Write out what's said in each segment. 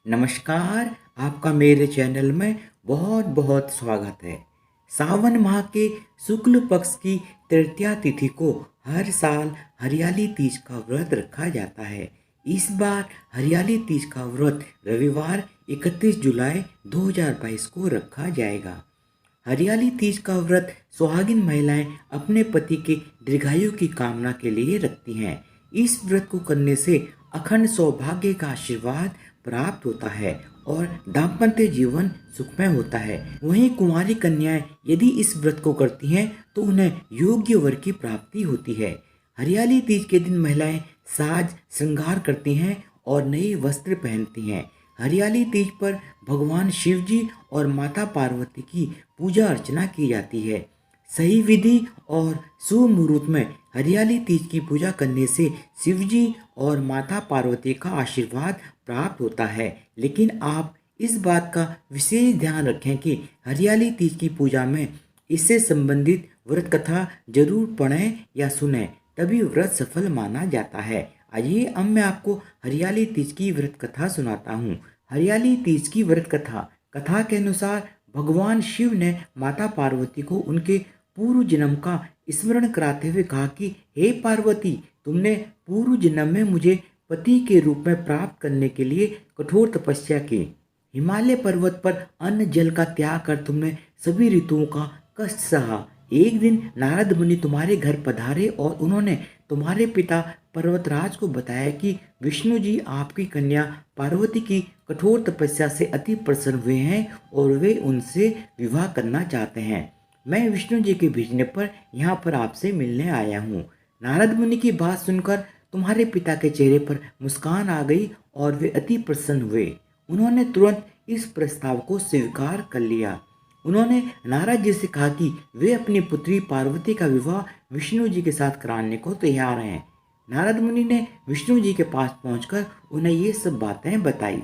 नमस्कार, आपका मेरे चैनल में बहुत बहुत स्वागत है। सावन माह के शुक्ल पक्ष की तृतीया तिथि को हर साल हरियाली तीज का व्रत रखा जाता है। इस बार हरियाली तीज का व्रत रविवार 31 जुलाई 2022 को रखा जाएगा। हरियाली तीज का व्रत सुहागिन महिलाएं अपने पति के दीर्घायु की कामना के लिए रखती हैं। इस व्रत को करने से अखंड सौभाग्य का आशीर्वाद प्राप्त होता है और दाम्पत्य जीवन सुखमय होता है। वहीं कुंवारी कन्याएं यदि इस व्रत को करती हैं तो उन्हें योग्य वर की प्राप्ति होती है। हरियाली तीज के दिन महिलाएं साज श्रृंगार करती हैं और नए वस्त्र पहनती हैं। हरियाली तीज पर भगवान शिव जी और माता पार्वती की पूजा अर्चना की जाती है। सही विधि और शुभ मुहूर्त में हरियाली तीज की पूजा करने से शिव जी और माता पार्वती का आशीर्वाद प्राप्त होता है। लेकिन आप इस बात का विशेष ध्यान रखें कि हरियाली तीज की पूजा में इससे संबंधित व्रत कथा जरूर पढ़ें या सुनें, तभी व्रत सफल माना जाता है। आइए अब मैं आपको हरियाली तीज की व्रत कथा सुनाता हूँ। हरियाली तीज की व्रत कथा के अनुसार भगवान शिव ने माता पार्वती को उनके पूर्व जन्म का स्मरण कराते हुए कहा कि हे पार्वती, तुमने पूर्व जन्म में मुझे पति के रूप में प्राप्त करने के लिए कठोर तपस्या की। हिमालय पर्वत पर अन्न जल का त्याग कर तुमने सभी ऋतुओं का कष्ट सहा। एक दिन नारद मुनि तुम्हारे घर पधारे और उन्होंने तुम्हारे पिता पर्वतराज को बताया कि विष्णु जी आपकी कन्या पार्वती की कठोर तपस्या से अति प्रसन्न हुए हैं और वे उनसे विवाह करना चाहते हैं। मैं विष्णु जी के भेजने पर यहाँ पर आपसे मिलने आया हूँ। नारद मुनि की बात सुनकर तुम्हारे पिता के चेहरे पर मुस्कान आ गई और वे अति प्रसन्न हुए। उन्होंने तुरंत इस प्रस्ताव को स्वीकार कर लिया। उन्होंने नारद जी से कहा कि वे अपनी पुत्री पार्वती का विवाह विष्णु जी के साथ कराने को तैयार हैं। नारद मुनि ने विष्णु जी के पास पहुंचकर उन्हें ये सब बातें बताई।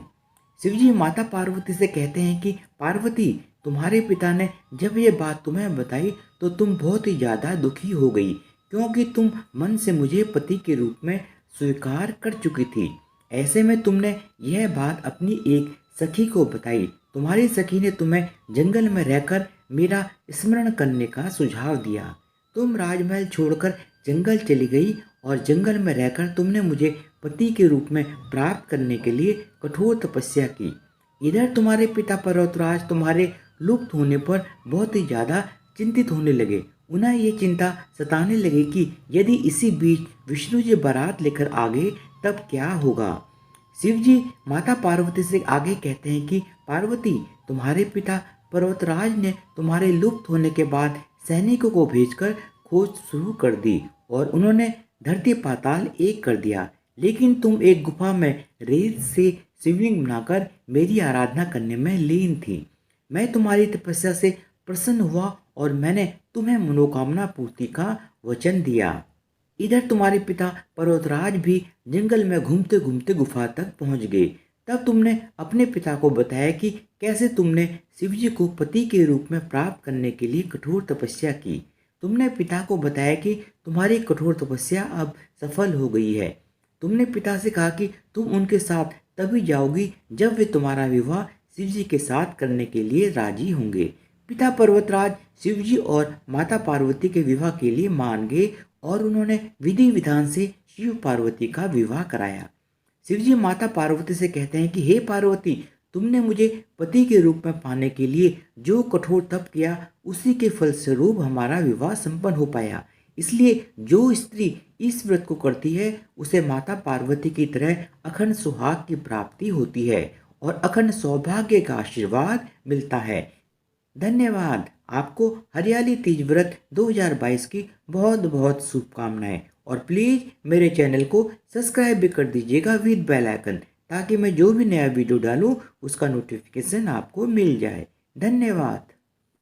शिव जी माता पार्वती से कहते हैं कि पार्वती, तुम्हारे पिता ने जब ये बात तुम्हें बताई तो तुम बहुत ही ज़्यादा दुखी हो गई, क्योंकि तुम मन से मुझे पति के रूप में स्वीकार कर चुकी थी। ऐसे में तुमने यह बात अपनी एक सखी को बताई। तुम्हारी सखी ने तुम्हें जंगल में रहकर मेरा स्मरण करने का सुझाव दिया। तुम राजमहल छोड़कर जंगल चली गई और जंगल में रहकर तुमने मुझे पति के रूप में प्राप्त करने के लिए कठोर तपस्या की। इधर तुम्हारे पिता पर्वतराज तुम्हारे लुप्त होने पर बहुत ही ज़्यादा चिंतित होने लगे। उन्हें ये चिंता सताने लगी कि यदि इसी बीच विष्णु जी बारात लेकर आ गए तब क्या होगा। शिव जी माता पार्वती से आगे कहते हैं कि पार्वती, तुम्हारे पिता पर्वतराज ने तुम्हारे लुप्त होने के बाद सैनिकों को भेजकर खोज शुरू कर दी और उन्होंने धरती पाताल एक कर दिया। लेकिन तुम एक गुफा में रेत से शिवलिंग बनाकर मेरी आराधना करने में लीन थी। मैं तुम्हारी तपस्या से प्रसन्न हुआ और मैंने तुम्हें मनोकामना पूर्ति का वचन दिया। इधर तुम्हारे पिता पर्वतराज भी जंगल में घूमते घूमते गुफा तक पहुंच गए। तब तुमने अपने पिता को बताया कि कैसे तुमने शिव जी को पति के रूप में प्राप्त करने के लिए कठोर तपस्या की। तुमने पिता को बताया कि तुम्हारी कठोर तपस्या अब सफल हो गई है। तुमने पिता से कहा कि तुम उनके साथ तभी जाओगी जब वे तुम्हारा विवाह शिव जी के साथ करने के लिए राजी होंगे। पिता पर्वतराज शिव जी और माता पार्वती के विवाह के लिए मान गए और उन्होंने विधि विधान से शिव पार्वती का विवाह कराया। शिव जी माता पार्वती से कहते हैं कि हे पार्वती, तुमने मुझे पति के रूप में पाने के लिए जो कठोर तप किया उसी के फलस्वरूप हमारा विवाह संपन्न हो पाया। इसलिए जो स्त्री इस व्रत को करती है उसे माता पार्वती की तरह अखंड सुहाग की प्राप्ति होती है और अखंड सौभाग्य का आशीर्वाद मिलता है। धन्यवाद। आपको हरियाली तीज व्रत 2022 की बहुत बहुत शुभकामनाएं और प्लीज़ मेरे चैनल को सब्सक्राइब भी कर दीजिएगा विद बेल आइकन, ताकि मैं जो भी नया वीडियो डालूं उसका नोटिफिकेशन आपको मिल जाए। धन्यवाद।